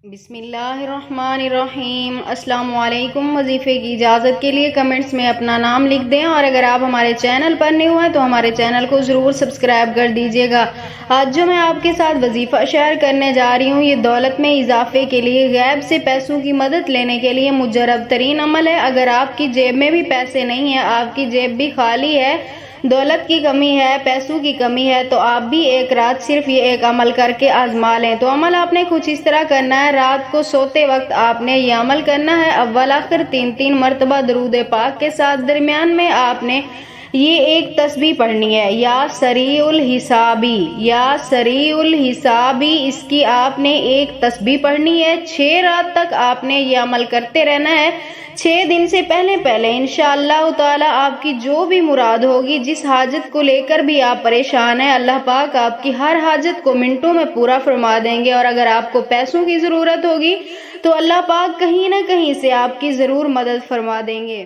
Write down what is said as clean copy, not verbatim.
بسم اللہ الرحمن الرحیم۔ السلام علیکم۔ وظیفے کی اجازت کے لیے کمنٹس میں اپنا نام لکھ دیں، اور اگر آپ ہمارے چینل پر نئے ہوئے تو ہمارے چینل کو ضرور سبسکرائب کر دیجیے گا۔ آج جو میں آپ کے ساتھ وظیفہ شیئر کرنے جا رہی ہوں، یہ دولت میں اضافے کے لیے غیب سے پیسوں کی مدد لینے کے لیے مجرب ترین عمل ہے۔ اگر آپ کی جیب میں بھی پیسے نہیں ہیں، آپ کی جیب بھی خالی ہے، دولت کی کمی ہے، پیسوں کی کمی ہے، تو آپ بھی ایک رات صرف یہ ایک عمل کر کے آزما لیں۔ تو عمل آپ نے کچھ اس طرح کرنا ہے۔ رات کو سوتے وقت آپ نے یہ عمل کرنا ہے۔ اول آخر 3 مرتبہ درود پاک کے ساتھ درمیان میں آپ نے یہ ایک تسبیح پڑھنی ہے، یا سریع الحسابی، یا سریع الحسابی۔ اس کی آپ نے ایک تسبیح پڑھنی ہے۔ 6 رات تک آپ نے یہ عمل کرتے رہنا ہے۔ 6 دن سے پہلے انشاءاللہ تعالی آپ کی جو بھی مراد ہوگی، جس حاجت کو لے کر بھی آپ پریشان ہیں، اللہ پاک آپ کی ہر حاجت کو منٹوں میں پورا فرما دیں گے۔ اور اگر آپ کو پیسوں کی ضرورت ہوگی تو اللہ پاک کہیں نہ کہیں سے آپ کی ضرور مدد فرما دیں گے۔